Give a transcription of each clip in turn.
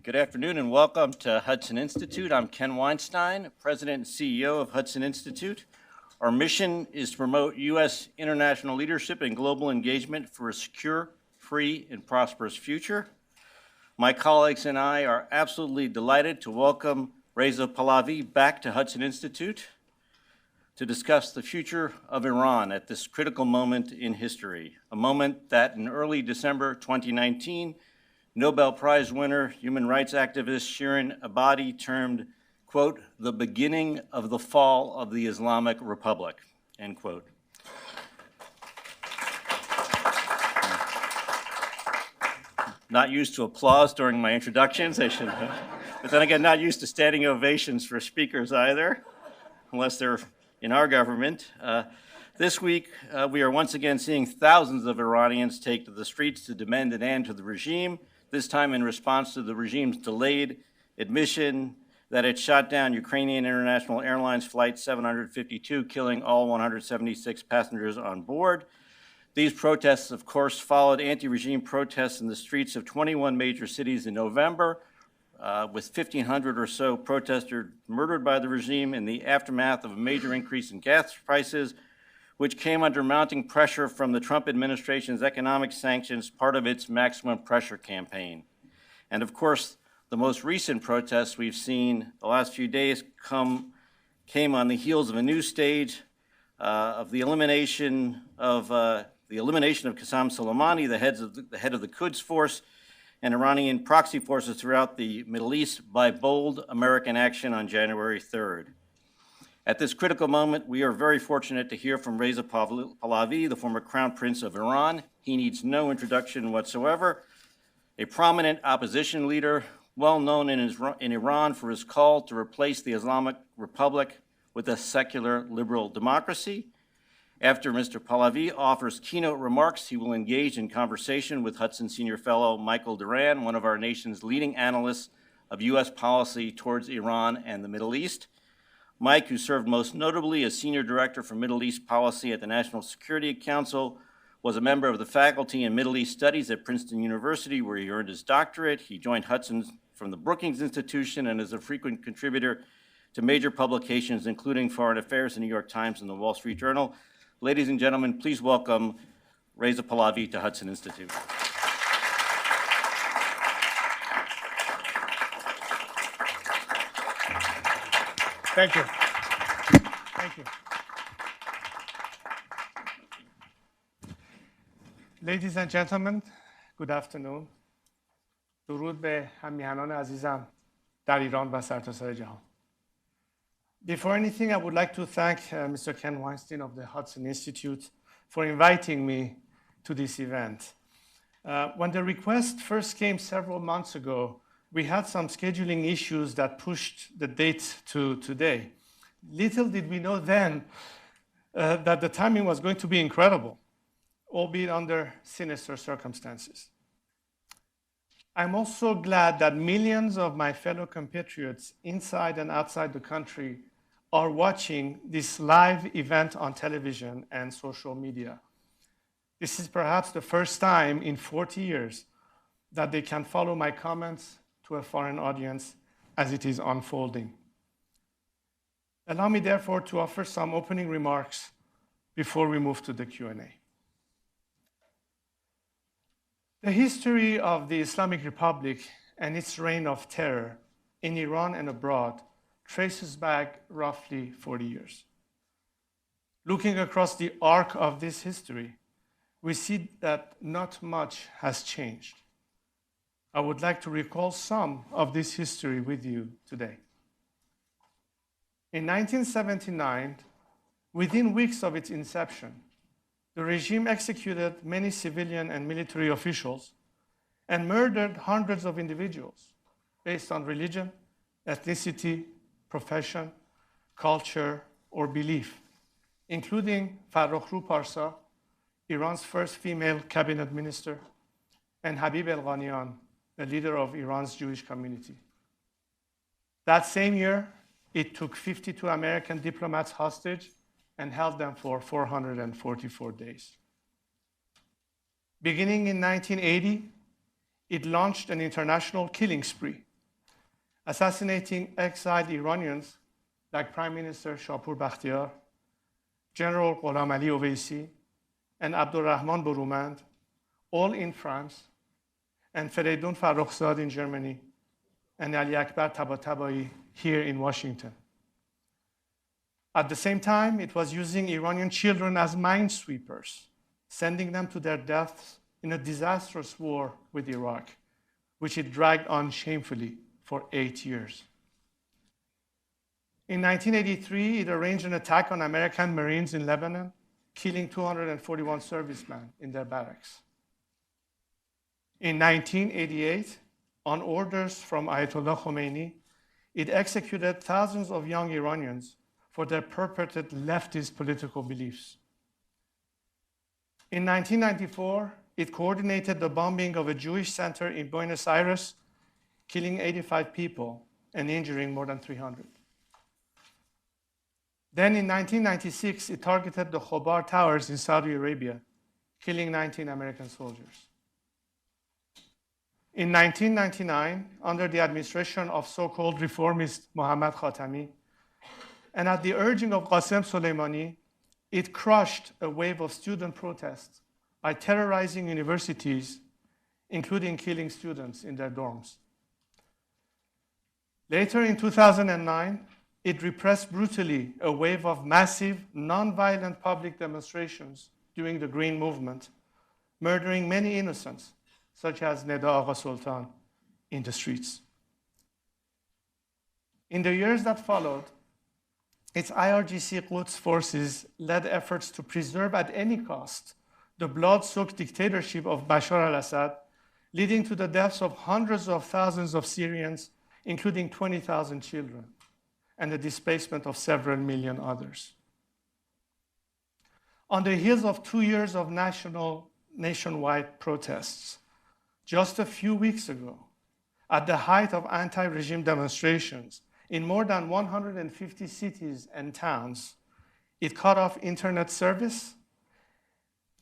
Good afternoon and welcome to Hudson Institute. I'm Ken Weinstein, President and CEO of Hudson Institute. Our mission is to promote U.S. international leadership and global engagement for a secure, free, and prosperous future. My colleagues and I are absolutely delighted to welcome Reza Pahlavi back to Hudson Institute to discuss the future of Iran at this critical moment in history, a moment that in early December 2019, Nobel Prize winner, human rights activist Shirin Ebadi termed, quote, the beginning of the fall of the Islamic Republic, end quote. Not used to applause during my introductions, I should, but then again, not used to standing ovations for speakers either, unless they're in our government. This week, we are once again seeing thousands of Iranians take to the streets to demand an end to the regime, this time in response to the regime's delayed admission that it shot down Ukrainian International Airlines Flight 752, killing all 176 passengers on board. These protests, of course, followed anti-regime protests in the streets of 21 major cities in November, with 1,500 or so protesters murdered by the regime in the aftermath of a major increase in gas prices, which came under mounting pressure from the Trump administration's economic sanctions, part of its maximum pressure campaign. And of course, the most recent protests we've seen the last few days came on the heels of a new stage of the elimination of Qasem Soleimani, the head of the Quds Force, and Iranian proxy forces throughout the Middle East by bold American action on January 3rd. At this critical moment, we are very fortunate to hear from Reza Pahlavi, the former Crown Prince of Iran. He needs no introduction whatsoever. A prominent opposition leader, well known in Iran for his call to replace the Islamic Republic with a secular liberal democracy. After Mr. Pahlavi offers keynote remarks, he will engage in conversation with Hudson Senior Fellow Michael Doran, one of our nation's leading analysts of U.S. policy towards Iran and the Middle East. Mike, who served most notably as Senior Director for Middle East Policy at the National Security Council, was a member of the faculty in Middle East Studies at Princeton University, where he earned his doctorate. He joined Hudson from the Brookings Institution and is a frequent contributor to major publications, including Foreign Affairs, the New York Times, and the Wall Street Journal. Ladies and gentlemen, please welcome Reza Pahlavi to Hudson Institute. Thank you. Thank you. Ladies and gentlemen, good afternoon. درود به هم‌میهنان عزیزم در ایران و سرتاسر جهان. Before anything, I would like to thank Mr. Ken Weinstein of the Hudson Institute for inviting me to this event. When the request first came several months ago, we had some scheduling issues that pushed the date to today. Little did we know then that the timing was going to be incredible, albeit under sinister circumstances. I'm also glad that millions of my fellow compatriots inside and outside the country are watching this live event on television and social media. This is perhaps the first time in 40 years that they can follow my comments to a foreign audience as it is unfolding. Allow me, therefore, to offer some opening remarks before we move to the Q&A. The history of the Islamic Republic and its reign of terror in Iran and abroad traces back roughly 40 years. Looking across the arc of this history, we see that not much has changed. I would like to recall some of this history with you today. In 1979, within weeks of its inception, the regime executed many civilian and military officials and murdered hundreds of individuals based on religion, ethnicity, profession, culture, or belief, including Farrokhru Parsa, Iran's first female cabinet minister, and Habib el-Ghanian, the leader of Iran's Jewish community. That same year, it took 52 American diplomats hostage and held them for 444 days. Beginning in 1980, it launched an international killing spree assassinating exiled Iranians like Prime Minister Shapur Bakhtiar, General Gholam Ali Oveisi, and Abdurrahman Borumand, all in France, and Fereydun Farrokhzad in Germany, and Ali Akbar Tabatabai here in Washington. At the same time, it was using Iranian children as minesweepers, sending them to their deaths in a disastrous war with Iraq, which it dragged on shamefully for 8 years. In 1983, it arranged an attack on American Marines in Lebanon, killing 241 servicemen in their barracks. In 1988, on orders from Ayatollah Khomeini, it executed thousands of young Iranians for their purported leftist political beliefs. In 1994, it coordinated the bombing of a Jewish center in Buenos Aires, killing 85 people and injuring more than 300. Then in 1996, it targeted the Khobar Towers in Saudi Arabia, killing 19 American soldiers. In 1999, under the administration of so-called reformist Mohammad Khatami, and at the urging of Qasem Soleimani, it crushed a wave of student protests by terrorizing universities, including killing students in their dorms. Later in 2009, it repressed brutally a wave of massive, non-violent public demonstrations during the Green Movement, murdering many innocents, such as Neda Agha Sultan, in the streets. In the years that followed, its IRGC Quds forces led efforts to preserve at any cost the blood-soaked dictatorship of Bashar al-Assad, leading to the deaths of hundreds of thousands of Syrians, including 20,000 children, and the displacement of several million others. On the heels of 2 years of nationwide protests, just a few weeks ago, at the height of anti-regime demonstrations in more than 150 cities and towns, it cut off internet service,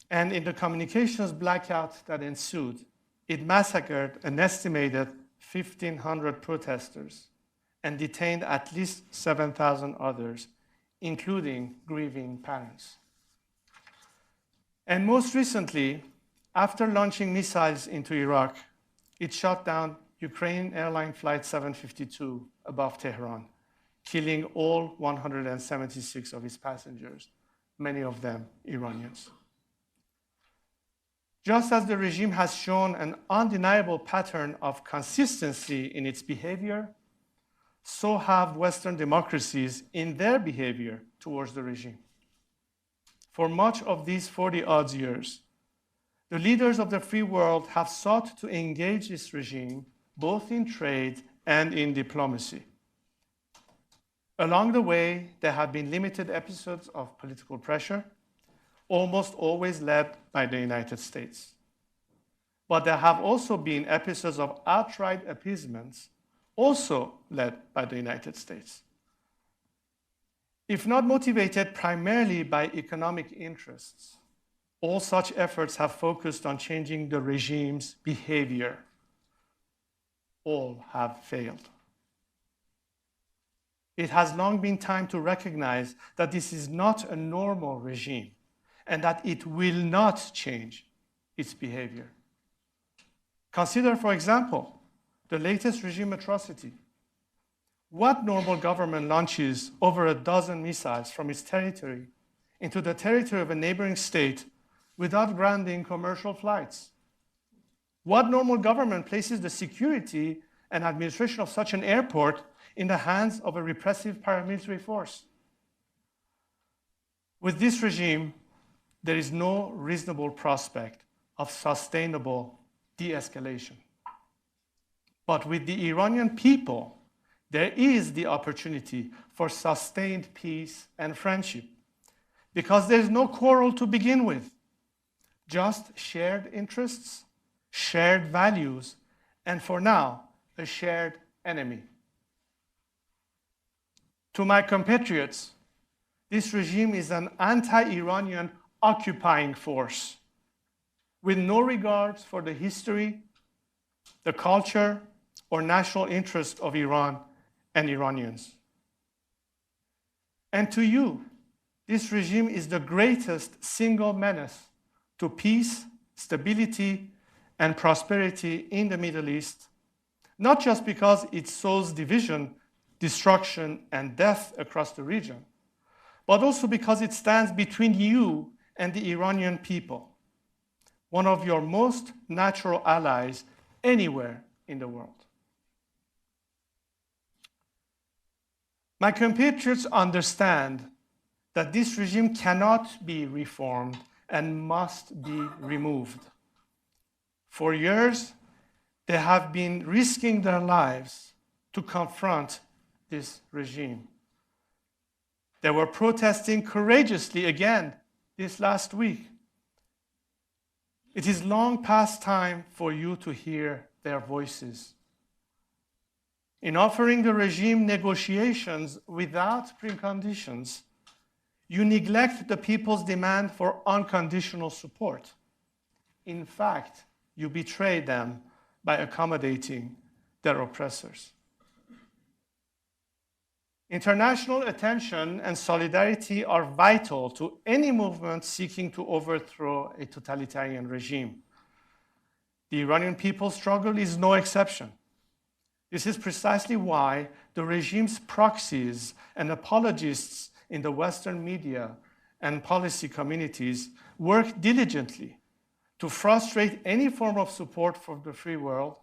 and in the communications blackout that ensued, it massacred an estimated 1,500 protesters and detained at least 7,000 others, including grieving parents. And most recently, after launching missiles into Iraq, it shot down Ukraine airline flight 752 above Tehran, killing all 176 of its passengers, many of them Iranians. Just as the regime has shown an undeniable pattern of consistency in its behavior, so have Western democracies in their behavior towards the regime. For much of these 40-odd years, the leaders of the free world have sought to engage this regime both in trade and in diplomacy. Along the way, there have been limited episodes of political pressure, almost always led by the United States. But there have also been episodes of outright appeasements, also led by the United States. If not motivated primarily by economic interests, all such efforts have focused on changing the regime's behavior. All have failed. It has long been time to recognize that this is not a normal regime and that it will not change its behavior. Consider, for example, the latest regime atrocity. What normal government launches over a dozen missiles from its territory into the territory of a neighboring state without grounding commercial flights? What normal government places the security and administration of such an airport in the hands of a repressive paramilitary force? With this regime, there is no reasonable prospect of sustainable de-escalation. But with the Iranian people, there is the opportunity for sustained peace and friendship, because there is no quarrel to begin with, just shared interests, shared values, and for now, a shared enemy. To my compatriots, this regime is an anti-Iranian occupying force with no regards for the history, the culture, or national interest of Iran and Iranians. And to you, this regime is the greatest single menace to peace, stability, and prosperity in the Middle East, not just because it sows division, destruction, and death across the region, but also because it stands between you and the Iranian people, one of your most natural allies anywhere in the world. My compatriots understand that this regime cannot be reformed and must be removed. For years, they have been risking their lives to confront this regime. They were protesting courageously again this last week. It is long past time for you to hear their voices. In offering the regime negotiations without preconditions, you neglect the people's demand for unconditional support. In fact, you betray them by accommodating their oppressors. International attention and solidarity are vital to any movement seeking to overthrow a totalitarian regime. The Iranian people's struggle is no exception. This is precisely why the regime's proxies and apologists in the Western media and policy communities work diligently to frustrate any form of support for the free world,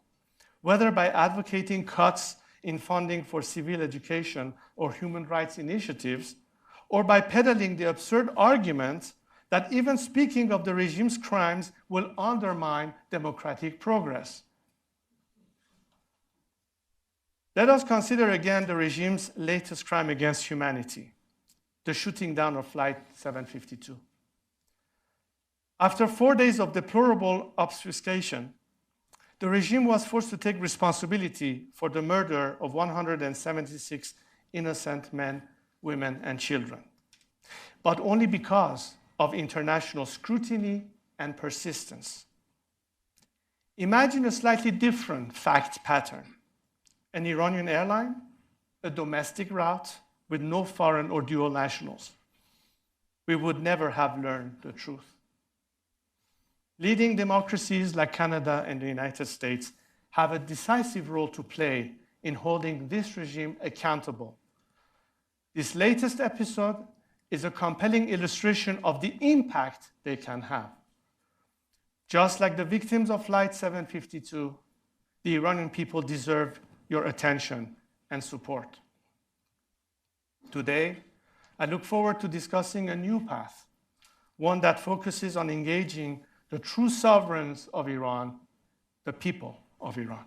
whether by advocating cuts in funding for civil education or human rights initiatives, or by peddling the absurd argument that even speaking of the regime's crimes will undermine democratic progress. Let us consider again the regime's latest crime against humanity, the shooting down of Flight 752. After 4 days of deplorable obfuscation, the regime was forced to take responsibility for the murder of 176 innocent men, women, and children, but only because of international scrutiny and persistence. Imagine a slightly different fact pattern. An Iranian airline, a domestic route with no foreign or dual nationals. We would never have learned the truth. Leading democracies like Canada and the United States have a decisive role to play in holding this regime accountable. This latest episode is a compelling illustration of the impact they can have. Just like the victims of Flight 752, the Iranian people deserve your attention and support. Today, I look forward to discussing a new path, one that focuses on engaging the true sovereigns of Iran, the people of Iran.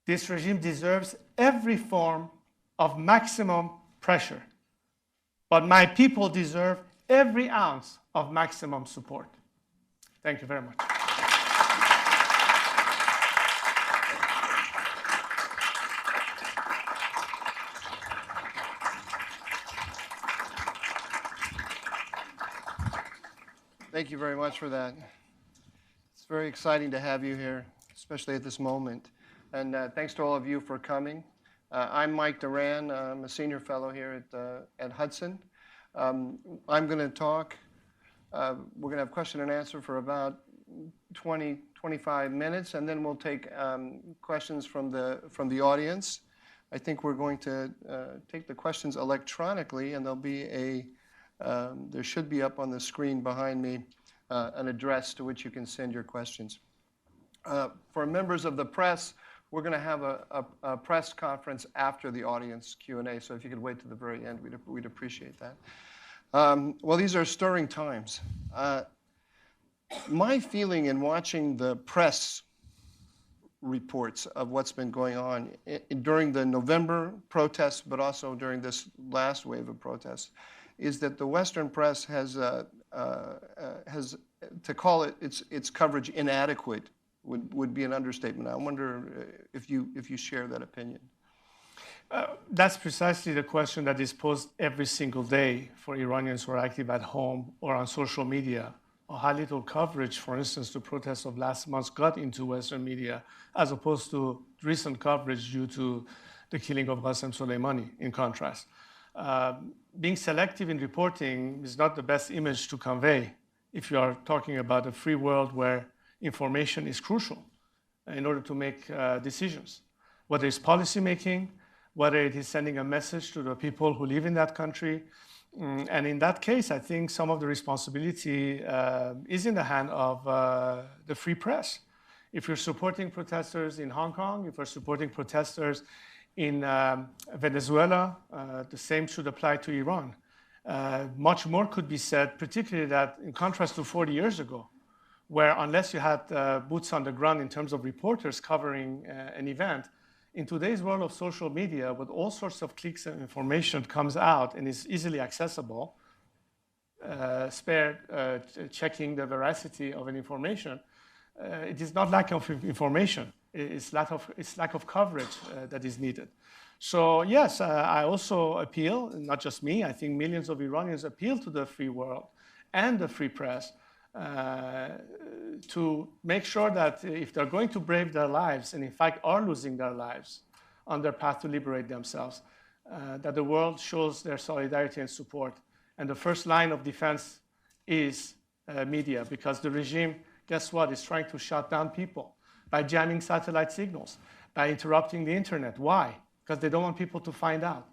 This regime deserves every form of maximum pressure, but my people deserve every ounce of maximum support. Thank you very much. Thank you very much for that. It's very exciting to have you here, especially at this moment. And thanks to all of you for coming. I'm Mike Doran. I'm a senior fellow here at Hudson. I'm going to talk. We're going to have question and answer for about 20, 25 minutes, and then we'll take questions from the audience. I think we're going to take the questions electronically, and there'll be there should be up on the screen behind me an address to which you can send your questions. For members of the press, we're going to have a press conference after the audience Q&A, so if you could wait to the very end, we'd appreciate that. Well, these are stirring times. My feeling in watching the press reports of what's been going on during the November protests, but also during this last wave of protests, is that the Western press has to call it its coverage inadequate would be an understatement. I wonder if you share that opinion. That's precisely the question that is posed every single day for Iranians who are active at home or on social media or how little coverage, for instance, the protests of last month got into Western media, as opposed to recent coverage due to the killing of Qasem Soleimani, in contrast. Being selective in reporting is not the best image to convey if you are talking about a free world where information is crucial in order to make decisions, whether it's policy making, whether it is sending a message to the people who live in that country. And in that case, I think some of the responsibility is in the hand of the free press. If you're supporting protesters in Hong Kong, if you're supporting protesters in Venezuela, the same should apply to Iran. Much more could be said, particularly that in contrast to 40 years ago, where unless you had boots on the ground in terms of reporters covering an event, in today's world of social media, with all sorts of clicks and information comes out and is easily accessible, spared checking the veracity of an information, it is not lack of information, it's lack of coverage that is needed. So yes, I also appeal, not just me, I think millions of Iranians appeal to the free world and the free press to make sure that if they're going to brave their lives, and in fact are losing their lives on their path to liberate themselves, that the world shows their solidarity and support. And the first line of defense is media, because the regime, guess what, is trying to shut down people by jamming satellite signals, by interrupting the internet. Why? Because they don't want people to find out.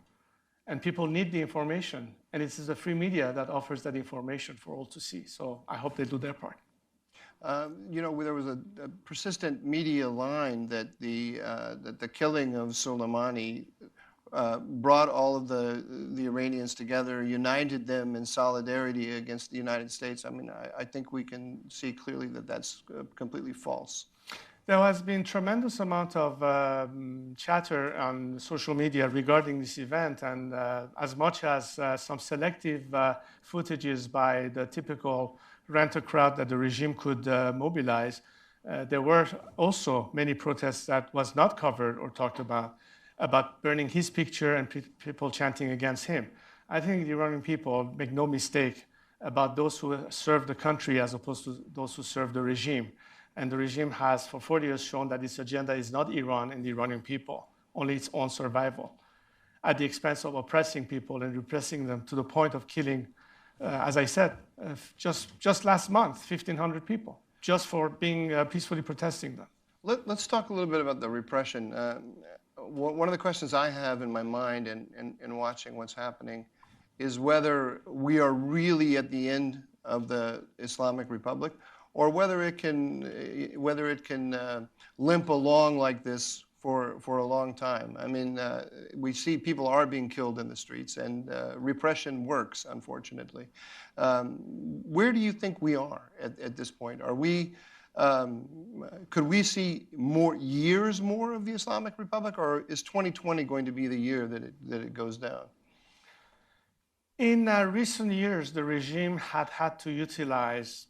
And people need the information. And it is the free media that offers that information for all to see. So I hope they do their part. You know, there was a persistent media line that the killing of Soleimani brought all of the Iranians together, united them in solidarity against the United States. I mean, I think we can see clearly that that's completely false. There has been tremendous amount of chatter on social media regarding this event, and as much as some selective footages by the typical rent-a-crowd that the regime could mobilize, there were also many protests that was not covered or talked about burning his picture and people chanting against him. I think the Iranian people make no mistake about those who serve the country as opposed to those who serve the regime. And the regime has, for 40 years, shown that its agenda is not Iran and the Iranian people, only its own survival, at the expense of oppressing people and repressing them to the point of killing, as I said, just last month, 1,500 people, just for being peacefully protesting them. Let's talk a little bit about the repression. One of the questions I have in my mind in watching what's happening is whether we are really at the end of the Islamic Republic, or whether it can limp along like this for a long time. I mean, we see people are being killed in the streets, and repression works, unfortunately. Where do you think we are at this point? Are we, could we see years more of the Islamic Republic, or is 2020 going to be the year that it goes down? In recent years, the regime had to utilize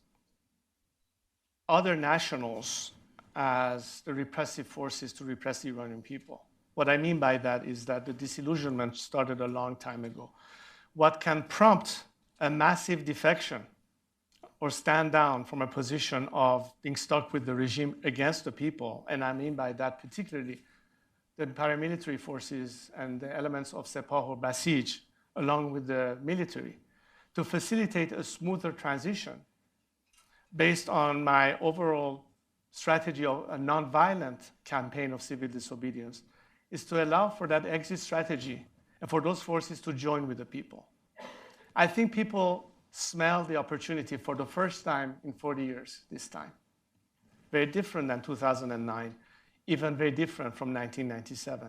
other nationals as the repressive forces to repress the Iranian people. What I mean by that is that the disillusionment started a long time ago. What can prompt a massive defection or stand down from a position of being stuck with the regime against the people, and I mean by that particularly the paramilitary forces and the elements of Sepah or Basij, along with the military, to facilitate a smoother transition based on my overall strategy of a nonviolent campaign of civil disobedience, is to allow for that exit strategy and for those forces to join with the people. I think people smell the opportunity for the first time in 40 years this time. Very different than 2009, even very different from 1997.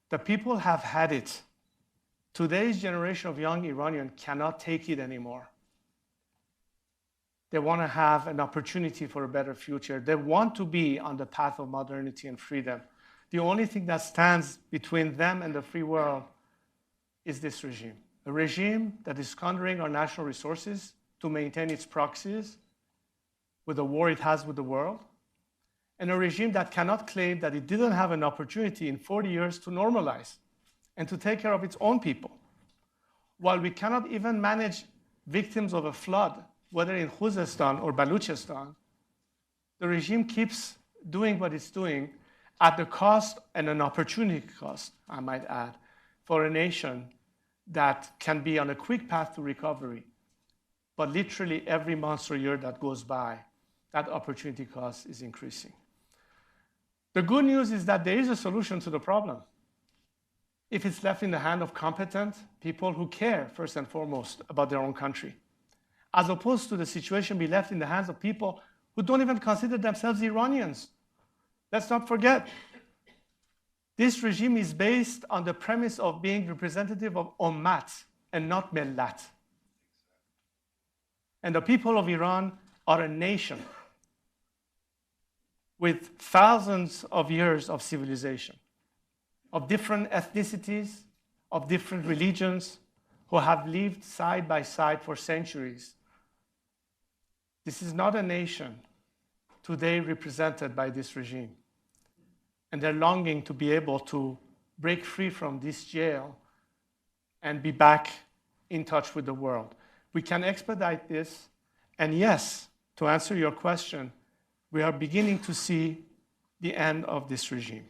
The people have had it. Today's generation of young Iranians cannot take it anymore. They want to have an opportunity for a better future. They want to be on the path of modernity and freedom. The only thing that stands between them and the free world is this regime. A regime that is squandering our national resources to maintain its proxies with the war it has with the world, and a regime that cannot claim that it didn't have an opportunity in 40 years to normalize and to take care of its own people. While we cannot even manage victims of a flood whether in Khuzestan or Baluchistan, the regime keeps doing what it's doing at the cost and an opportunity cost, I might add, for a nation that can be on a quick path to recovery. But literally every month or year that goes by, that opportunity cost is increasing. The good news is that there is a solution to the problem. If it's left in the hand of competent people who care, first and foremost, about their own country, as opposed to the situation be left in the hands of people who don't even consider themselves Iranians. Let's not forget, this regime is based on the premise of being representative of ummat and not millat. And the people of Iran are a nation with thousands of years of civilization, of different ethnicities, of different religions, who have lived side by side for centuries. This is not a nation today represented by this regime. And they're longing to be able to break free from this jail and be back in touch with the world. We can expedite this. And yes, to answer your question, we are beginning to see the end of this regime.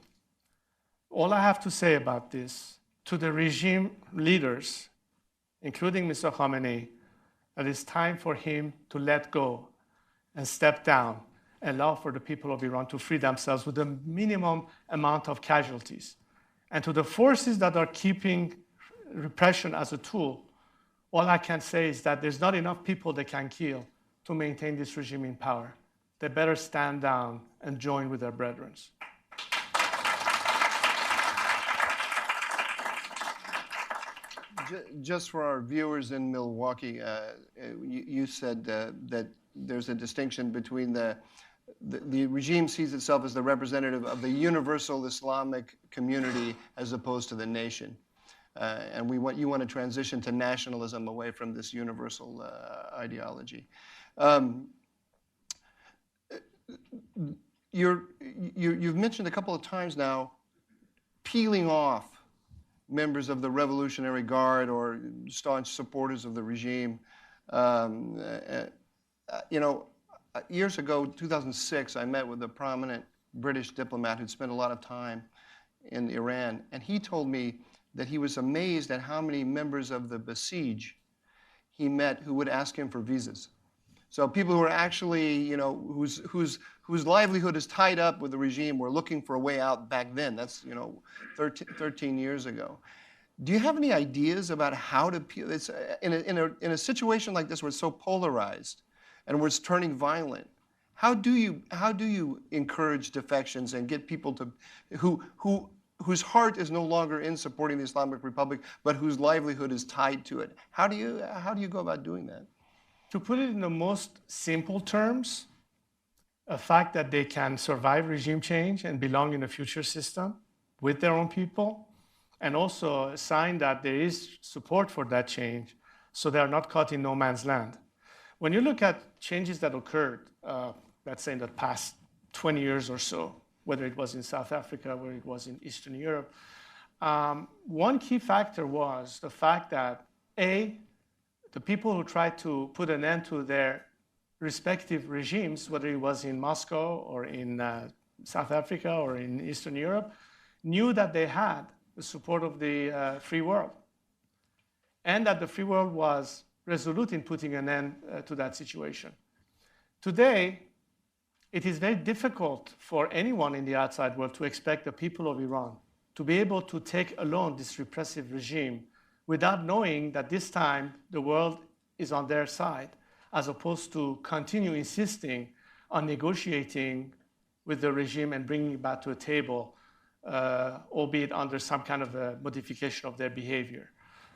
All I have to say about this to the regime leaders, including Mr. Khamenei, that it's time for him to let go and step down, allow for the people of Iran to free themselves with the minimum amount of casualties. And to the forces that are keeping repression as a tool, all I can say is that there's not enough people they can kill to maintain this regime in power. They better stand down and join with their brethren. Just for our viewers in Milwaukee, you said that there's a distinction between the regime sees itself as the representative of the universal Islamic community as opposed to the nation. And you want to transition to nationalism away from this universal ideology. You've mentioned a couple of times now peeling off members of the Revolutionary Guard or staunch supporters of the regime. Years ago, 2006, I met with a prominent British diplomat who'd spent a lot of time in Iran, and he told me that he was amazed at how many members of the Basij he met who would ask him for visas. So people who are actually, whose livelihood is tied up with the regime were looking for a way out back then. That's, 13 years ago. Do you have any ideas about how to peel? It's in a situation like this where it's so polarized and where it's turning violent. How do you encourage defections and get people to whose heart is no longer in supporting the Islamic Republic, but whose livelihood is tied to it? How do you go about doing that? To put it in the most simple terms, a fact that they can survive regime change and belong in a future system with their own people, and also a sign that there is support for that change, so they are not caught in no man's land. When you look at changes that occurred, let's say in the past 20 years or so, whether it was in South Africa, whether it was in Eastern Europe, one key factor was the fact that, A, the people who tried to put an end to their respective regimes, whether it was in Moscow or in South Africa or in Eastern Europe, knew that they had the support of the free world, and that the free world was resolute in putting an end to that situation. Today, it is very difficult for anyone in the outside world to expect the people of Iran to be able to take alone this repressive regime without knowing that this time the world is on their side, as opposed to continue insisting on negotiating with the regime and bringing it back to a table, albeit under some kind of a modification of their behavior.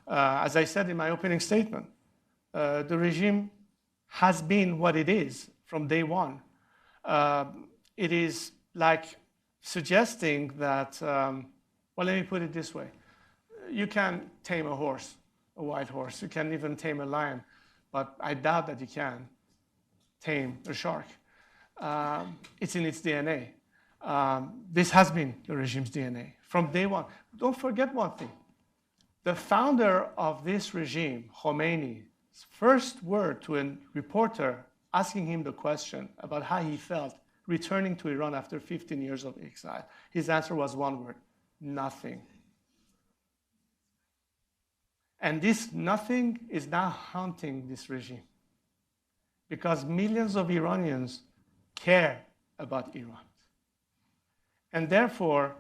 As I said in my opening statement, the regime has been what it is from day one. It is like suggesting that, well, let me put it this way. You can tame a horse, a white horse. You can even tame a lion, but I doubt that you can tame a shark. It's in its DNA. This has been the regime's DNA from day one. Don't forget one thing. The founder of this regime, Khomeini, first word to a reporter asking him the question about how he felt returning to Iran after 15 years of exile, his answer was one word: nothing. And this nothing is now haunting this regime because millions of Iranians care about Iran. And therefore,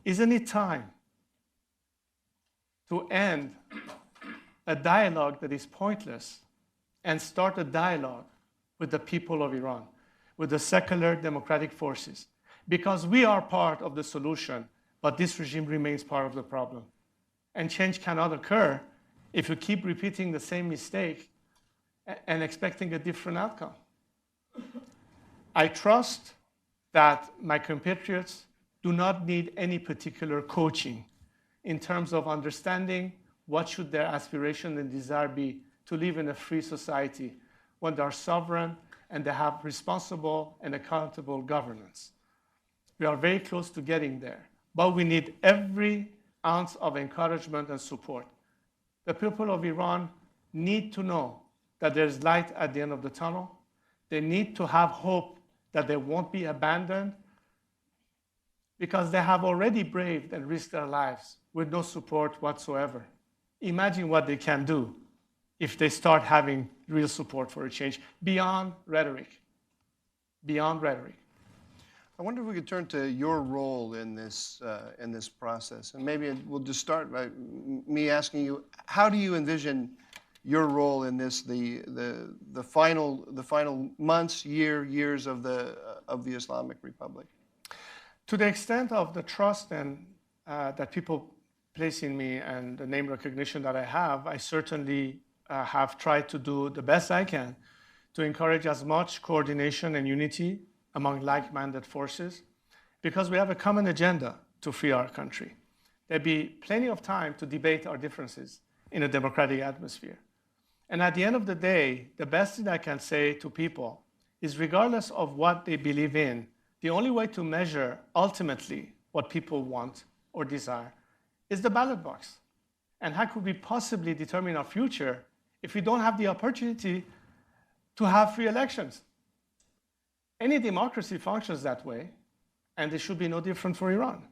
isn't it time to end a dialogue that is pointless and start a dialogue with the people of Iran, with the secular democratic forces? Because we are part of the solution, but this regime remains part of the problem. And change cannot occur if you keep repeating the same mistake and expecting a different outcome. I trust that my compatriots do not need any particular coaching in terms of understanding what should their aspiration and desire be to live in a free society when they are sovereign and they have responsible and accountable governance. We are very close to getting there, but we need every ounce of encouragement and support. The people of Iran need to know that there's light at the end of the tunnel. They need to have hope that they won't be abandoned because they have already braved and risked their lives with no support whatsoever. Imagine what they can do if they start having real support for a change beyond rhetoric. Beyond rhetoric. I wonder if we could turn to your role in this process, and maybe we'll just start by me asking you, how do you envision your role in this, the final months, years of the Islamic Republic? To the extent of the trust and that people place in me and the name recognition that I have, I certainly have tried to do the best I can to encourage as much coordination and unity among like-minded forces, because we have a common agenda to free our country. There'll be plenty of time to debate our differences in a democratic atmosphere. And at the end of the day, the best thing I can say to people is, regardless of what they believe in, the only way to measure ultimately what people want or desire is the ballot box. And how could we possibly determine our future if we don't have the opportunity to have free elections? Any democracy functions that way, and it should be no different for Iran.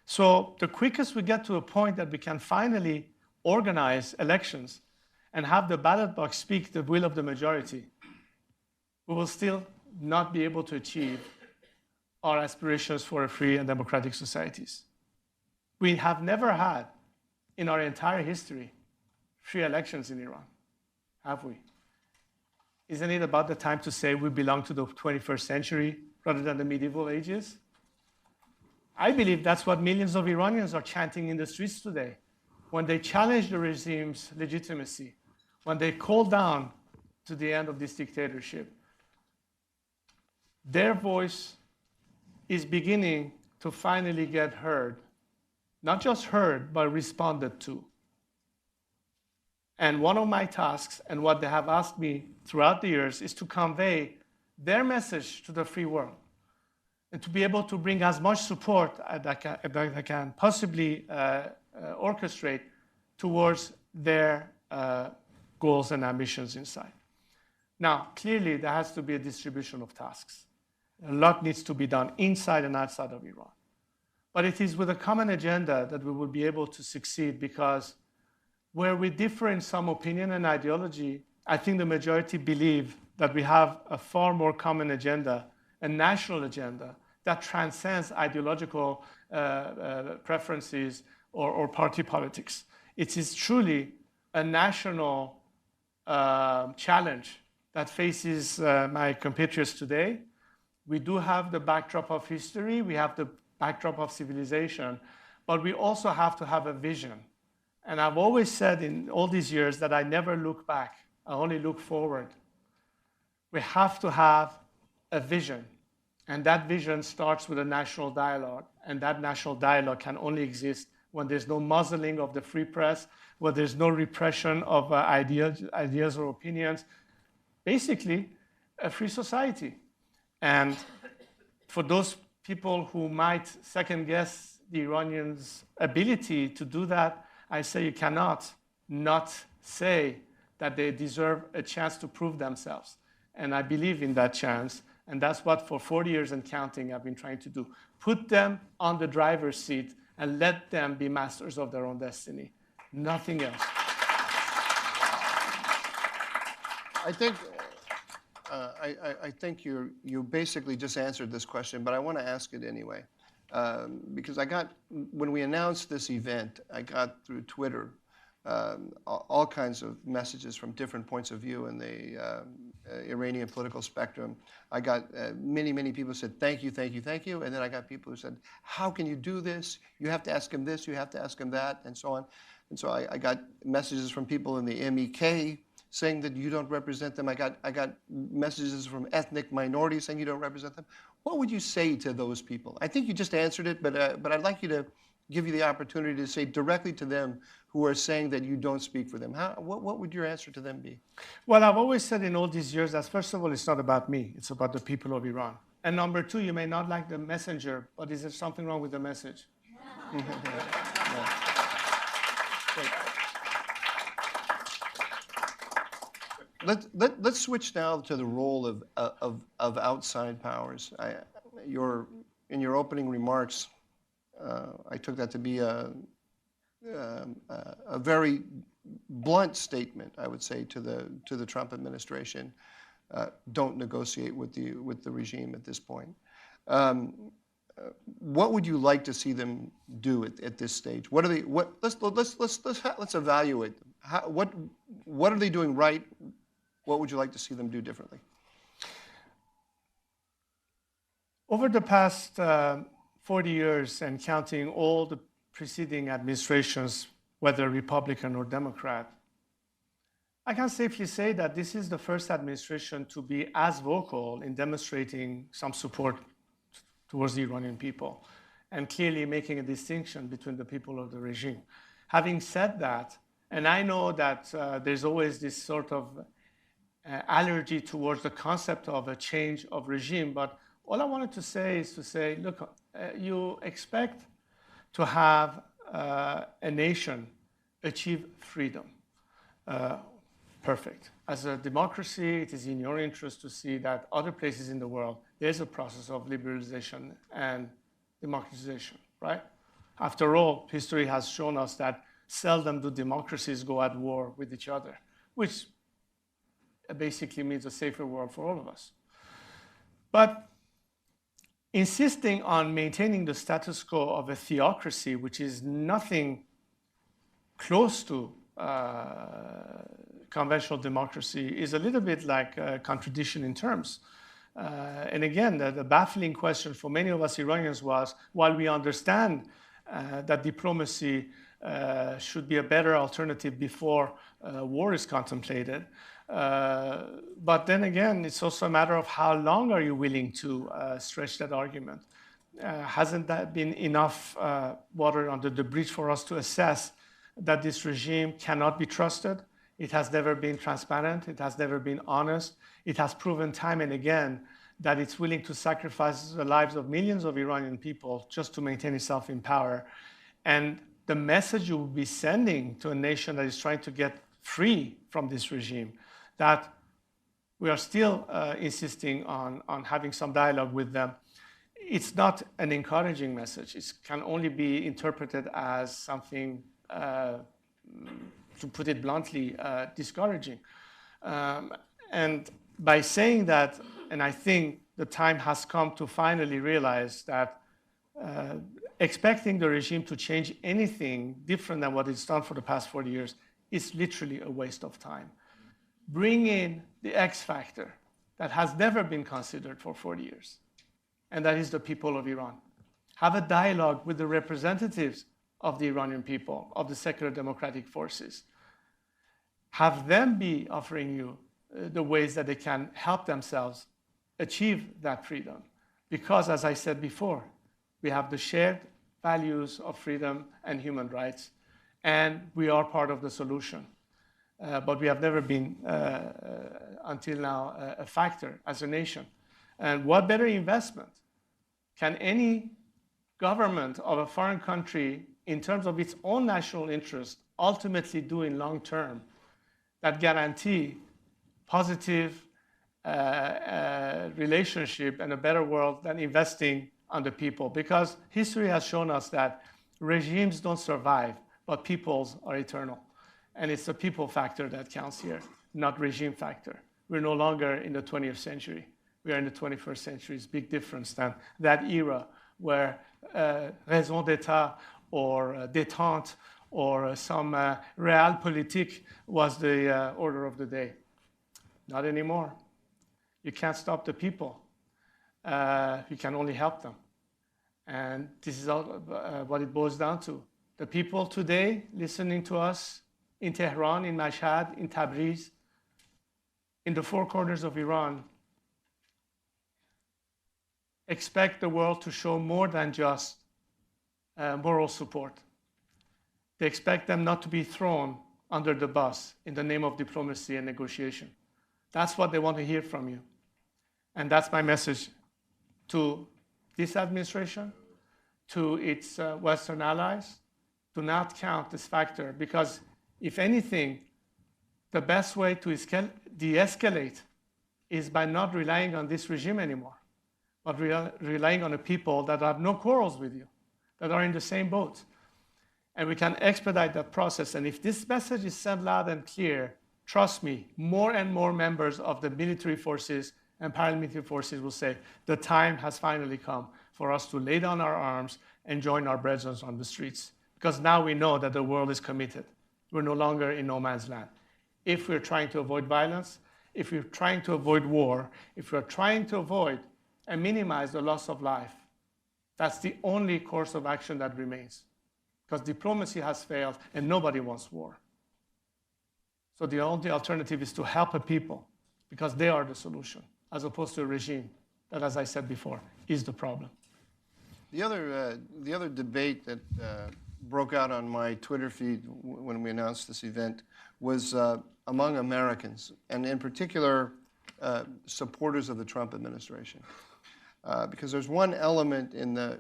So the quickest we get to a point that we can finally organize elections and have the ballot box speak the will of the majority, we will still not be able to achieve our aspirations for a free and democratic societies. We have never had, in our entire history, free elections in Iran, have we? Isn't it about the time to say we belong to the 21st century rather than the medieval ages? I believe that's what millions of Iranians are chanting in the streets today when they challenge the regime's legitimacy, when they call down to the end of this dictatorship. Their voice is beginning to finally get heard, not just heard, but responded to. And one of my tasks, and what they have asked me throughout the years, is to convey their message to the free world and to be able to bring as much support that I can possibly orchestrate towards their goals and ambitions inside. Now, clearly, there has to be a distribution of tasks. A lot needs to be done inside and outside of Iran. But it is with a common agenda that we will be able to succeed, because where we differ in some opinion and ideology, I think the majority believe that we have a far more common agenda, a national agenda that transcends ideological preferences or party politics. It is truly a national challenge that faces my compatriots today. We do have the backdrop of history, we have the backdrop of civilization, but we also have to have a vision. And I've always said in all these years that I never look back, I only look forward. We have to have a vision, and that vision starts with a national dialogue, and that national dialogue can only exist when there's no muzzling of the free press, where there's no repression of ideas or opinions. Basically, a free society. And for those people who might second guess the Iranians' ability to do that, I say you cannot not say that they deserve a chance to prove themselves. And I believe in that chance. And that's what for 40 years and counting I've been trying to do. Put them on the driver's seat and let them be masters of their own destiny. Nothing else. I think you basically just answered this question, but I want to ask it anyway. Because when we announced this event, I got through Twitter all kinds of messages from different points of view in the Iranian political spectrum. I got many people who said, thank you, thank you, thank you. And then I got people who said, how can you do this? You have to ask him this, you have to ask him that, and so on. And so I got messages from people in the MEK saying that you don't represent them. I got messages from ethnic minorities saying you don't represent them. What would you say to those people? I think you just answered it, but I'd like you to give you the opportunity to say directly to them who are saying that you don't speak for them. What would your answer to them be? Well, I've always said in all these years that, first of all, it's not about me. It's about the people of Iran. And number two, you may not like the messenger, but is there something wrong with the message? Yeah. Let's switch now to the role of outside powers. In your opening remarks, I took that to be a very blunt statement, I would say, to the Trump administration. Don't negotiate with the regime at this point. What would you like to see them do at this stage? What are they? Let's evaluate them. What are they doing right? What would you like to see them do differently? Over the past 40 years and counting all the preceding administrations, whether Republican or Democrat, I can safely say that this is the first administration to be as vocal in demonstrating some support towards the Iranian people and clearly making a distinction between the people of the regime. Having said that, and I know that there's always this sort of allergy towards the concept of a change of regime, but all I wanted to say is to say, look, you expect to have a nation achieve freedom. Perfect. As a democracy, it is in your interest to see that other places in the world, there's a process of liberalization and democratization, right? After all, history has shown us that seldom do democracies go at war with each other, which basically means a safer world for all of us. But insisting on maintaining the status quo of a theocracy, which is nothing close to conventional democracy, is a little bit like a contradiction in terms. And again, the baffling question for many of us Iranians was, while we understand that diplomacy should be a better alternative before war is contemplated, but then again, it's also a matter of how long are you willing to stretch that argument. Hasn't that been enough water under the bridge for us to assess that this regime cannot be trusted? It has never been transparent. It has never been honest. It has proven time and again that it's willing to sacrifice the lives of millions of Iranian people just to maintain itself in power. And the message you will be sending to a nation that is trying to get free from this regime, that we are still insisting on having some dialogue with them, it's not an encouraging message. It can only be interpreted as something, to put it bluntly, discouraging. And by saying that, and I think the time has come to finally realize that expecting the regime to change anything different than what it's done for the past 40 years is literally a waste of time. Bring in the X factor that has never been considered for 40 years, and that is the people of Iran. Have a dialogue with the representatives of the Iranian people, of the secular democratic forces. Have them be offering you the ways that they can help themselves achieve that freedom. Because, as I said before, we have the shared values of freedom and human rights, and we are part of the solution. But we have never been, until now, a factor as a nation. And what better investment can any government of a foreign country, in terms of its own national interest, ultimately do in long term that guarantee positive relationship and a better world than investing on the people. Because history has shown us that regimes don't survive, but peoples are eternal. And it's the people factor that counts here, not regime factor. We're no longer in the 20th century. We are in the 21st century. It's a big difference than that era where raison d'etat or détente or some realpolitik was the order of the day. Not anymore. You can't stop the people. You can only help them. And this is all, what it boils down to. The people today listening to us in Tehran, in Mashhad, in Tabriz, in the four corners of Iran, expect the world to show more than just moral support. They expect them not to be thrown under the bus in the name of diplomacy and negotiation. That's what they want to hear from you. And that's my message to this administration, to its Western allies. Do not count this factor, because if anything, the best way to de-escalate is by not relying on this regime anymore, but relying on the people that have no quarrels with you, that are in the same boat. And we can expedite that process. And if this message is sent loud and clear, trust me, more and more members of the military forces and paramilitary forces will say, the time has finally come for us to lay down our arms and join our brethren on the streets. Because now we know that the world is committed. We're no longer in no man's land. If we're trying to avoid violence, if we're trying to avoid war, if we're trying to avoid and minimize the loss of life, that's the only course of action that remains. Because diplomacy has failed and nobody wants war. So the only alternative is to help the people, because they are the solution, as opposed to a regime that, as I said before, is the problem. The other debate that broke out on my Twitter feed when we announced this event was among Americans, and in particular, supporters of the Trump administration. Because there's one element in the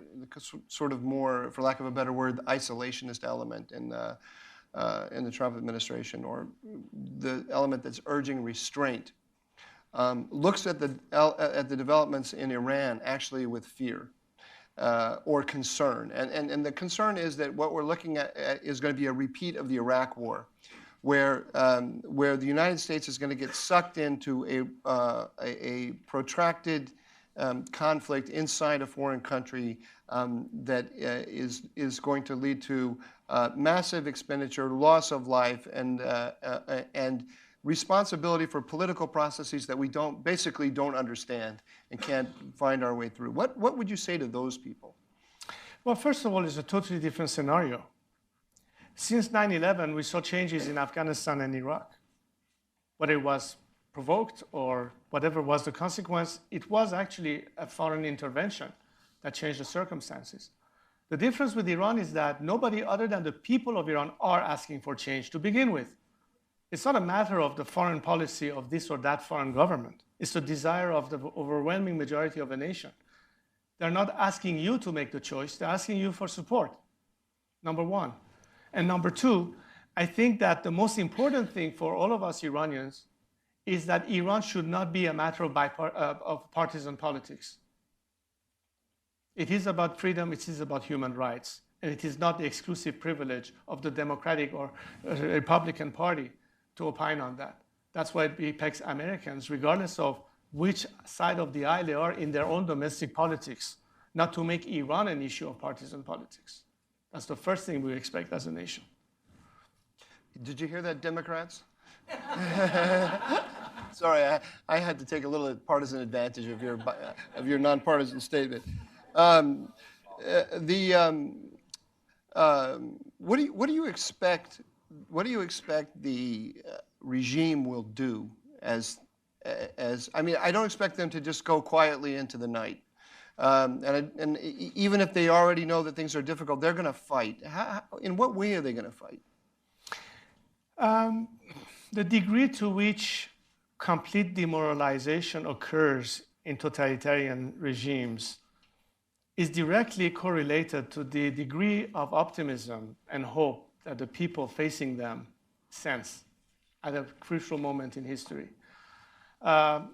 sort of more, for lack of a better word, isolationist element in the Trump administration, or the element that's urging restraint, looks at the developments in Iran actually with fear or concern. And the concern is that what we're looking at is going to be a repeat of the Iraq War, where the United States is going to get sucked into a protracted conflict inside a foreign country that is going to lead to massive expenditure, loss of life, and responsibility for political processes that we basically don't understand and can't find our way through. What would you say to those people? Well, first of all, it's a totally different scenario. Since 9/11, we saw changes in Afghanistan and Iraq. Whether it was provoked or whatever was the consequence, it was actually a foreign intervention that changed the circumstances. The difference with Iran is that nobody other than the people of Iran are asking for change to begin with. It's not a matter of the foreign policy of this or that foreign government. It's the desire of the overwhelming majority of a nation. They're not asking you to make the choice. They're asking you for support, number one. And number two, I think that the most important thing for all of us Iranians is that Iran should not be a matter of partisan politics. It is about freedom, it is about human rights, and it is not the exclusive privilege of the Democratic or Republican Party to opine on that. That's why it affects Americans, regardless of which side of the aisle they are in their own domestic politics, not to make Iran an issue of partisan politics. That's the first thing we expect as a nation. Did you hear that, Democrats? Sorry, I had to take a little partisan advantage of your nonpartisan statement. What do you expect? What do you expect the regime will do? I mean, I don't expect them to just go quietly into the night. And even if they already know that things are difficult, they're going to fight. In what way are they going to fight? The degree to which complete demoralization occurs in totalitarian regimes is directly correlated to the degree of optimism and hope that the people facing them sense. at a crucial moment in history. When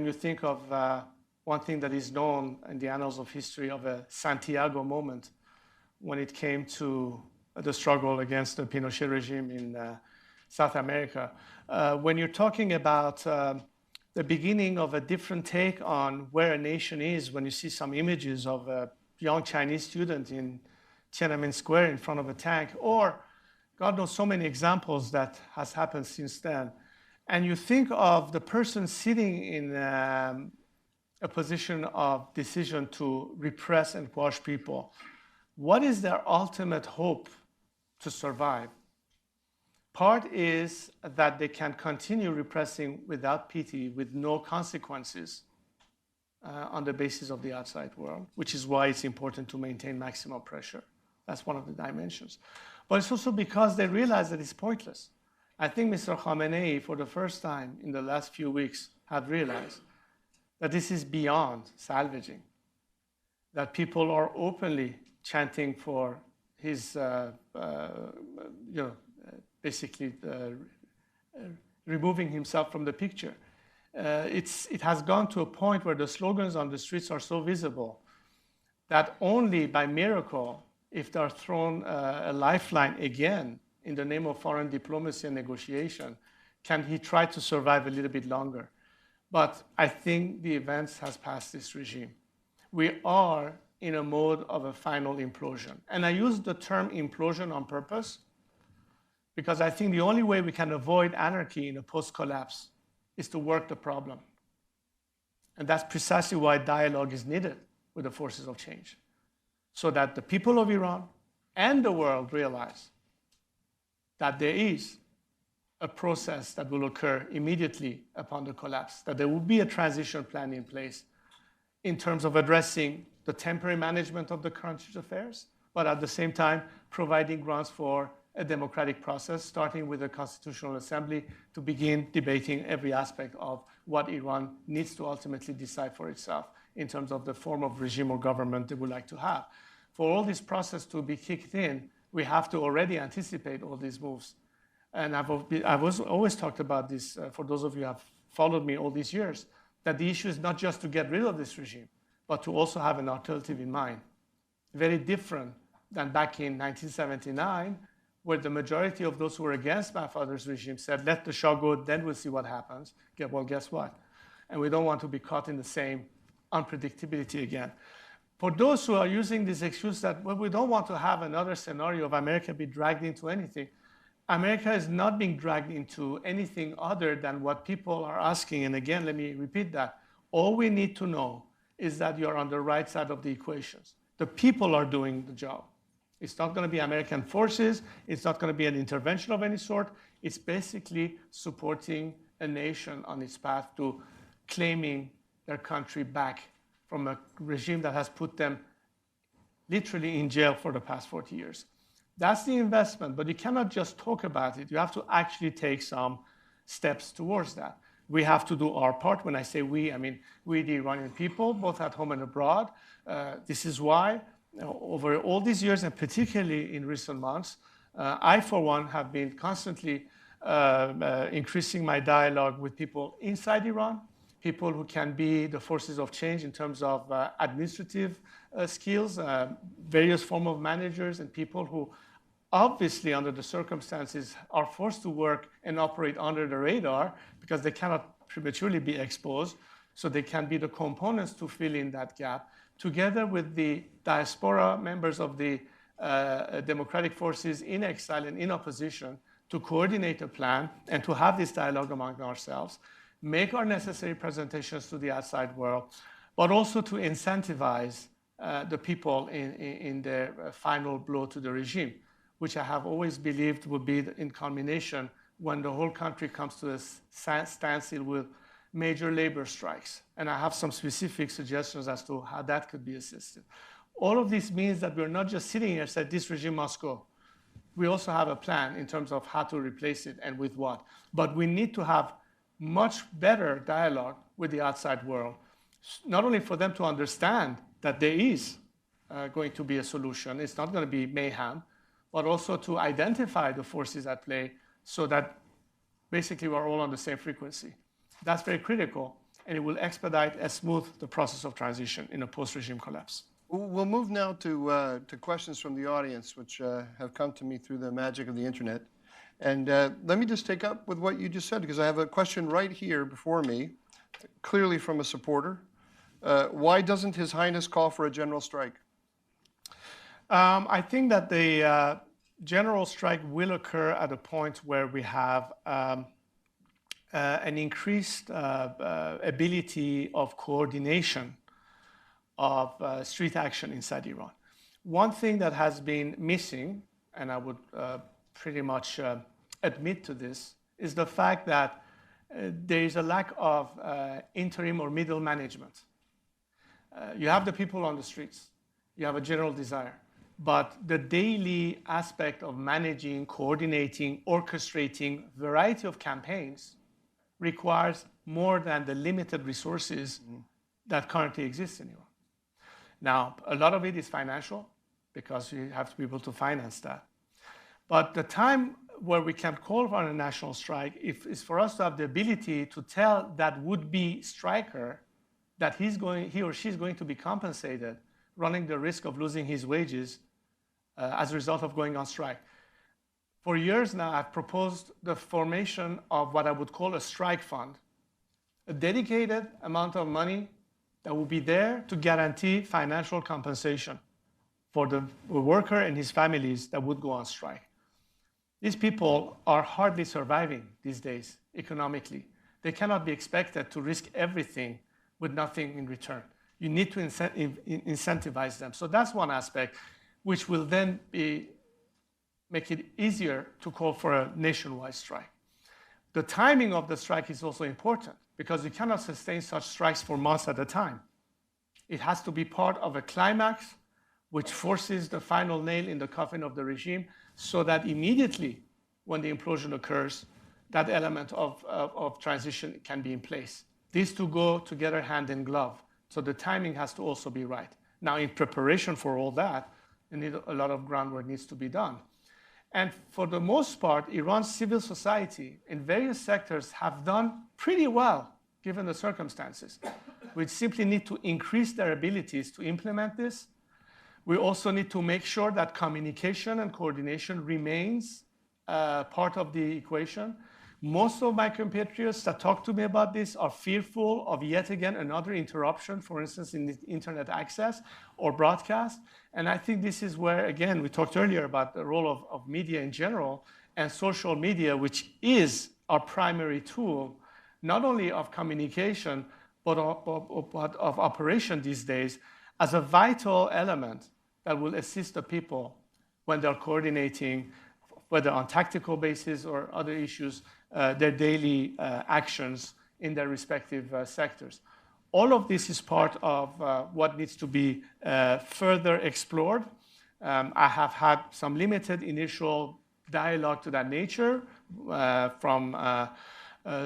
you think of one thing that is known in the annals of history of a Santiago moment when it came to the struggle against the Pinochet regime in South America, when you're talking about the beginning of a different take on where a nation is, when you see some images of a young Chinese student in Tiananmen Square in front of a tank, or God knows so many examples that has happened since then, and you think of the person sitting in a position of decision to repress and quash people, what is their ultimate hope to survive? Part is that they can continue repressing without pity, with no consequences on the basis of the outside world, which is why it's important to maintain maximum pressure. That's one of the dimensions. But it's also because they realize that it's pointless. I think Mr. Khamenei, for the first time in the last few weeks, have realized that this is beyond salvaging, that people are openly chanting for his, basically removing himself from the picture. It has gone to a point where the slogans on the streets are so visible that only by miracle, if they're thrown a lifeline again in the name of foreign diplomacy and negotiation, can he try to survive a little bit longer. But I think the events has passed this regime. We are in a mode of a final implosion. And I use the term implosion on purpose because I think the only way we can avoid anarchy in a post-collapse is to work the problem. And that's precisely why dialogue is needed with the forces of change, so that the people of Iran and the world realize that there is a process that will occur immediately upon the collapse, that there will be a transition plan in place in terms of addressing the temporary management of the country's affairs, but at the same time providing grounds for a democratic process, starting with the Constitutional Assembly to begin debating every aspect of what Iran needs to ultimately decide for itself in terms of the form of regime or government they would like to have. For all this process to be kicked in, we have to already anticipate all these moves. And I've always talked about this, for those of you who have followed me all these years, that the issue is not just to get rid of this regime, but to also have an alternative in mind. Very different than back in 1979, where the majority of those who were against my father's regime said, let the Shah go, then we'll see what happens. Yeah, well, guess what? And we don't want to be caught in the same unpredictability again. For those who are using this excuse that, well, we don't want to have another scenario of America be dragged into anything, America is not being dragged into anything other than what people are asking. And again, let me repeat that. All we need to know is that you're on the right side of the equations. The people are doing the job. It's not going to be American forces. It's not going to be an intervention of any sort. It's basically supporting a nation on its path to claiming their country back from a regime that has put them literally in jail for the past 40 years. That's the investment, but you cannot just talk about it. You have to actually take some steps towards that. We have to do our part. When I say we, I mean we, the Iranian people, both at home and abroad. This is why, over all these years, and particularly in recent months, I, for one, have been constantly increasing my dialogue with people inside Iran, people who can be the forces of change in terms of administrative skills, various forms of managers, and people who obviously under the circumstances are forced to work and operate under the radar because they cannot prematurely be exposed, so they can be the components to fill in that gap, together with the diaspora members of the democratic forces in exile and in opposition, to coordinate a plan and to have this dialogue among ourselves, make our necessary presentations to the outside world, but also to incentivize the people in their final blow to the regime, which I have always believed would be in culmination when the whole country comes to a standstill with major labor strikes. And I have some specific suggestions as to how that could be assisted. All of this means that we're not just sitting here and saying this regime must go. We also have a plan in terms of how to replace it and with what. But we need to have much better dialogue with the outside world, not only for them to understand that there is going to be a solution, it's not going to be mayhem, but also to identify the forces at play so that basically we're all on the same frequency. That's very critical, and it will expedite and smooth the process of transition in a post-regime collapse. We'll move now to questions from the audience, which have come to me through the magic of the internet. And let me just take up with what you just said, because I have a question right here before me, clearly from a supporter. Why doesn't His Highness call for a general strike? I think that the general strike will occur at a point where we have an increased ability of coordination of street action inside Iran. One thing that has been missing, and I would pretty much admit to this, is the fact that there is a lack of interim or middle management. You have the people on the streets, you have a general desire, but the daily aspect of managing, coordinating, orchestrating variety of campaigns requires more than the limited resources that currently exist in Iran. Now, a lot of it is financial, because you have to be able to finance that. But the time where we can call for a national strike is for us to have the ability to tell that would-be striker that he or she is going to be compensated, running the risk of losing his wages as a result of going on strike. For years now, I've proposed the formation of what I would call a strike fund, a dedicated amount of money that will be there to guarantee financial compensation for the worker and his families that would go on strike. These people are hardly surviving these days economically. They cannot be expected to risk everything with nothing in return. You need to incentivize them. So that's one aspect, which will then make it easier to call for a nationwide strike. The timing of the strike is also important, because you cannot sustain such strikes for months at a time. It has to be part of a climax which forces the final nail in the coffin of the regime, so that immediately when the implosion occurs, that element of transition can be in place. These two go together hand in glove. So the timing has to also be right. Now, in preparation for all that, a lot of groundwork needs to be done. And for the most part, Iran's civil society in various sectors have done pretty well, given the circumstances. We simply need to increase their abilities to implement this. We also need to make sure that communication and coordination remains part of the equation. Most of my compatriots that talk to me about this are fearful of yet again another interruption, for instance, in the internet access or broadcast. And I think this is where, again, we talked earlier about the role of media in general, and social media, which is our primary tool, not only of communication, but of operation these days, as a vital element that will assist the people when they're coordinating, whether on tactical basis or other issues, their daily actions in their respective sectors. All of this is part of what needs to be further explored. I have had some limited initial dialogue to that nature from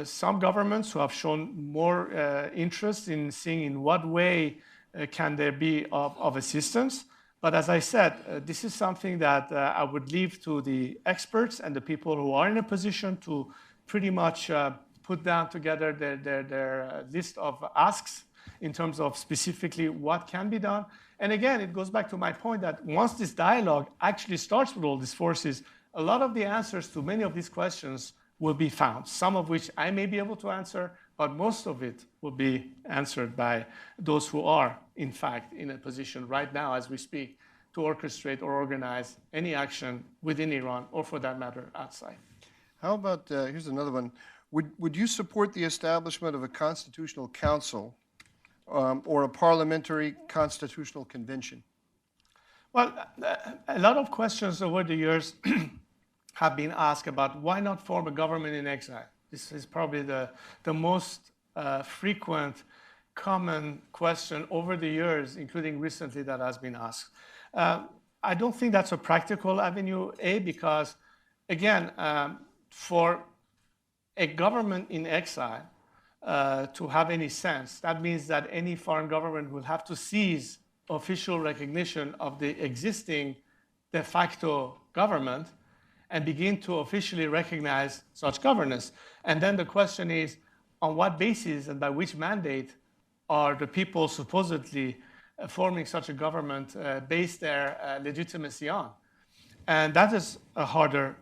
some governments who have shown more interest in seeing in what way can there be of assistance. But as I said, this is something that I would leave to the experts and the people who are in a position to pretty much put down together their list of asks in terms of specifically what can be done. And again, it goes back to my point that once this dialogue actually starts with all these forces, a lot of the answers to many of these questions will be found, some of which I may be able to answer, but most of it will be answered by those who are, in fact, in a position right now as we speak to orchestrate or organize any action within Iran, or for that matter, outside. How about, here's another one. Would you support the establishment of a constitutional council or a parliamentary constitutional convention? Well, a lot of questions over the years have been asked about why not form a government in exile. This is probably the most frequent, common question over the years, including recently, that has been asked. I don't think that's a practical avenue, because, again, for a government in exile to have any sense, that means that any foreign government will have to seize official recognition of the existing de facto government and begin to officially recognize such governance. And then the question is, on what basis and by which mandate are the people supposedly forming such a government base their legitimacy on? And that is a harder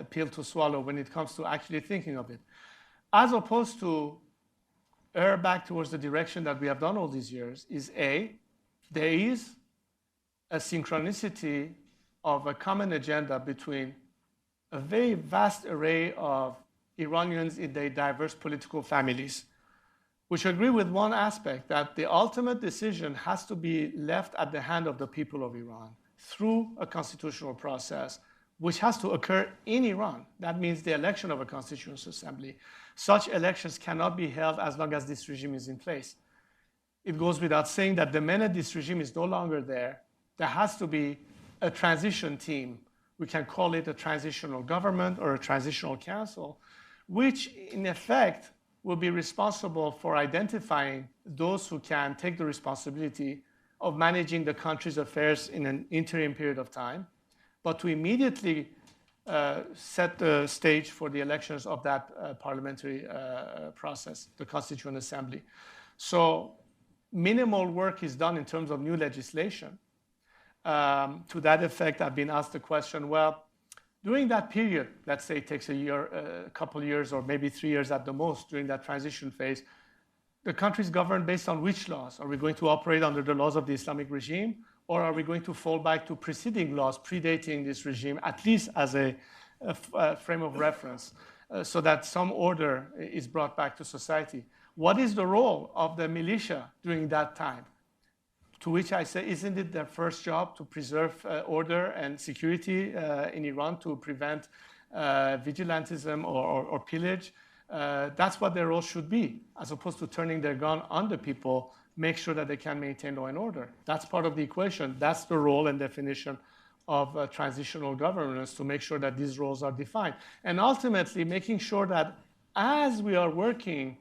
pill to swallow when it comes to actually thinking of it. As opposed to err back towards the direction that we have done all these years, is A, there is a synchronicity of a common agenda between a very vast array of Iranians in their diverse political families, which agree with one aspect, that the ultimate decision has to be left at the hand of the people of Iran through a constitutional process, which has to occur in Iran. That means the election of a constitutional assembly. Such elections cannot be held as long as this regime is in place. It goes without saying that the minute this regime is no longer there, there has to be a transition team. We can call it a transitional government or a transitional council, which in effect will be responsible for identifying those who can take the responsibility of managing the country's affairs in an interim period of time, but to immediately set the stage for the elections of that parliamentary process, the Constituent Assembly. So minimal work is done in terms of new legislation. To that effect, I've been asked the question, well, during that period, let's say it takes a year, a couple of years, or maybe 3 years at the most during that transition phase, the country is governed based on which laws? Are we going to operate under the laws of the Islamic regime, or are we going to fall back to preceding laws predating this regime, at least as a frame of reference, so that some order is brought back to society? What is the role of the militia during that time? To which I say, isn't it their first job to preserve order and security in Iran, to prevent vigilantism or pillage? That's what their role should be, as opposed to turning their gun on the people, make sure that they can maintain law and order. That's part of the equation. That's the role and definition of transitional governance, to make sure that these roles are defined. And ultimately, making sure that as we are working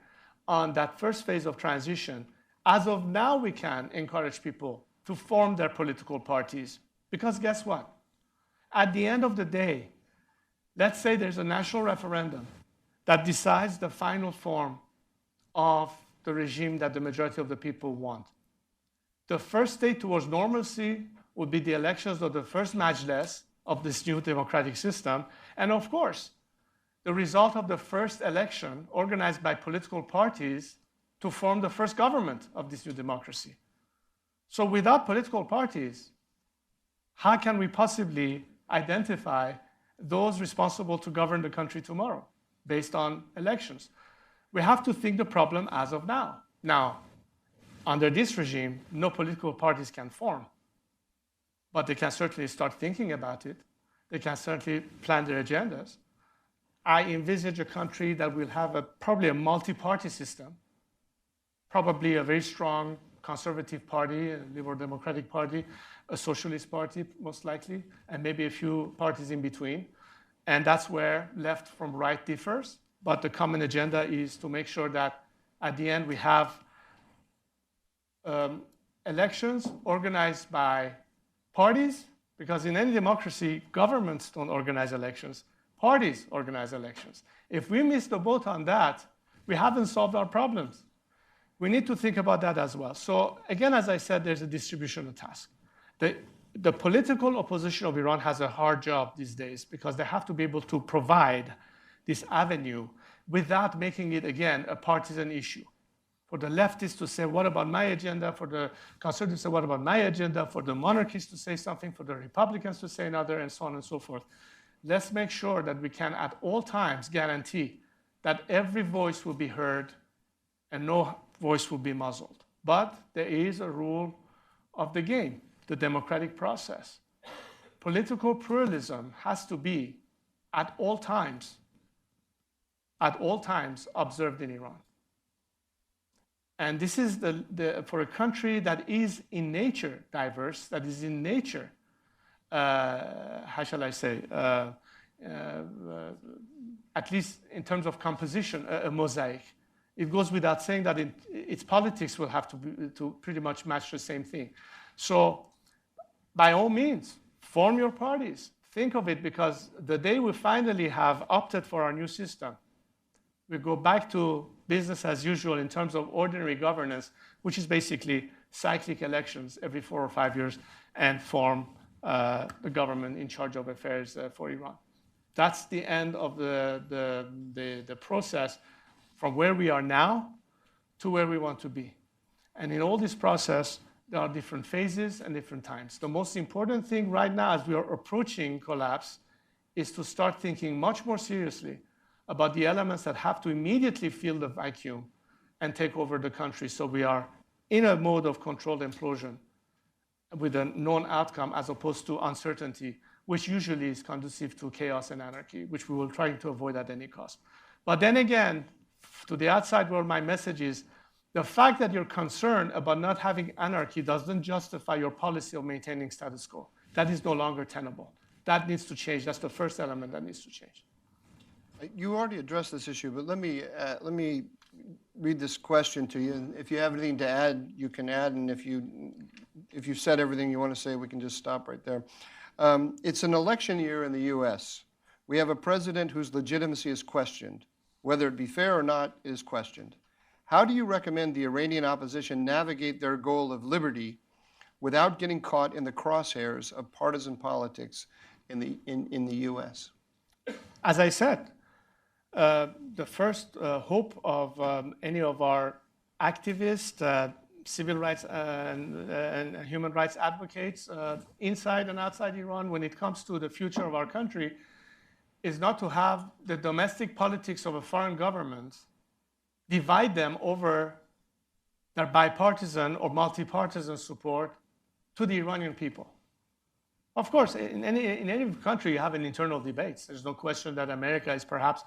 on that first phase of transition, as of now, we can encourage people to form their political parties. Because guess what? At the end of the day, let's say there's a national referendum that decides the final form of the regime that the majority of the people want. The first stage towards normalcy would be the elections of the first majlis of this new democratic system. And of course, the result of the first election organized by political parties to form the first government of this new democracy. So without political parties, how can we possibly identify those responsible to govern the country tomorrow based on elections? We have to think the problem as of now. Now, under this regime, no political parties can form, but they can certainly start thinking about it. They can certainly plan their agendas. I envisage a country that will have probably a multi-party system, probably a very strong conservative party, a liberal democratic party, a socialist party, most likely, and maybe a few parties in between. And that's where left from right differs. But the common agenda is to make sure that at the end we have elections organized by parties, because in any democracy, governments don't organize elections, parties organize elections. If we miss the boat on that, we haven't solved our problems. We need to think about that as well. So again, as I said, there's a distributional task. The political opposition of Iran has a hard job these days, because they have to be able to provide this avenue without making it, again, a partisan issue. For the leftists to say, what about my agenda? For the conservatives to say, what about my agenda? For the monarchists to say something, for the Republicans to say another, and so on and so forth. Let's make sure that we can at all times guarantee that every voice will be heard and no voice will be muzzled. But there is a rule of the game, the democratic process. Political pluralism has to be at all times observed in Iran. And this is for a country that is in nature diverse, that is in nature, how shall I say, at least in terms of composition, a mosaic. It goes without saying that its politics will have to pretty much match the same thing. So by all means, Form your parties. Think of it, because the day we finally have opted for our new system, we go back to business as usual in terms of ordinary governance, which is basically cyclic elections every 4 or 5 years, and form the government in charge of affairs for Iran. That's the end of the process from where we are now to where we want to be. And in all this process, there are different phases and different times. The most important thing right now, as we are approaching collapse, is to start thinking much more seriously about the elements that have to immediately fill the vacuum and take over the country, so we are in a mode of controlled implosion with a known outcome as opposed to uncertainty, which usually is conducive to chaos and anarchy, which we will try to avoid at any cost. But then again, to the outside world, my message is the fact that you're concerned about not having anarchy doesn't justify your policy of maintaining status quo. That is no longer tenable. That needs to change. That's the first element that needs to change. You already addressed this issue, but let me read this question to you. And if you have anything to add, you can add. And if you've said everything you want to say, we can just stop right there. It's an election year in the U.S. We have a president whose legitimacy is questioned. Whether it be fair or not is questioned. How do you recommend the Iranian opposition navigate their goal of liberty without getting caught in the crosshairs of partisan politics in the U.S.? As I said, the first hope of any of our activists, civil rights and human rights advocates inside and outside Iran when it comes to the future of our country is not to have the domestic politics of a foreign government divide them over their bipartisan or multi-partisan support to the Iranian people. Of course, in any country, you have an internal debates. There's no question that America is perhaps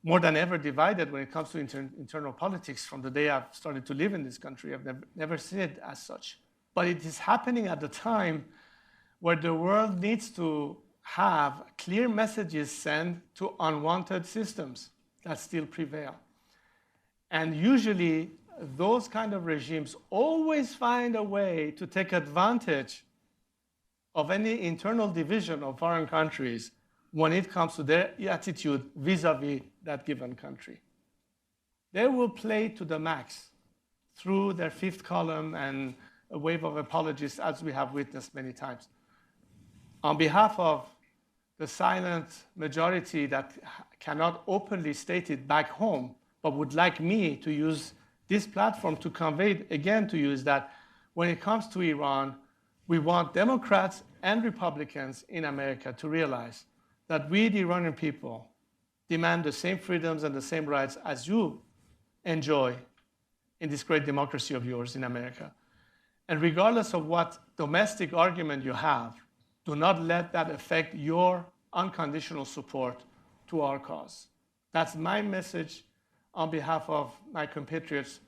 more than ever divided when it comes to internal politics. From the day I've started to live in this country, I've never seen it as such. But it is happening at the time where the world needs to have clear messages sent to unwanted systems that still prevail. And usually, those kind of regimes always find a way to take advantage of any internal division of foreign countries when it comes to their attitude vis-a-vis that given country. They will play to the max through their fifth column and a wave of apologies, as we have witnessed many times. On behalf of the silent majority that cannot openly state it back home, but would like me to use this platform to convey again to you, is that when it comes to Iran, we want Democrats and Republicans in America to realize that we, the Iranian people, demand the same freedoms and the same rights as you enjoy in this great democracy of yours in America. And regardless of what domestic argument you have, do not let that affect your unconditional support to our cause. That's my message on behalf of my compatriots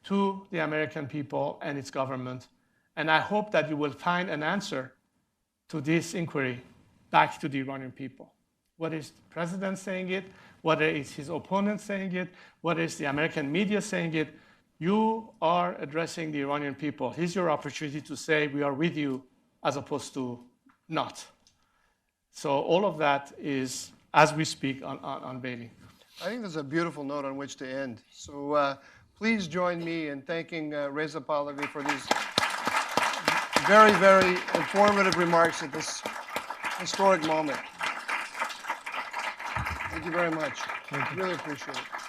to the American people and its government. And I hope that you will find an answer to this inquiry back to the Iranian people. Whether it's the president saying it, whether it's his opponent saying it, whether it's the American media saying it, you are addressing the Iranian people. Here's your opportunity to say we are with you as opposed to not. So all of that is, as we speak, unveiling. I think there's a beautiful note on which to end. So please join me in thanking Reza Pahlavi for these very, very informative remarks at this historic moment. Thank you very much. Really appreciate it.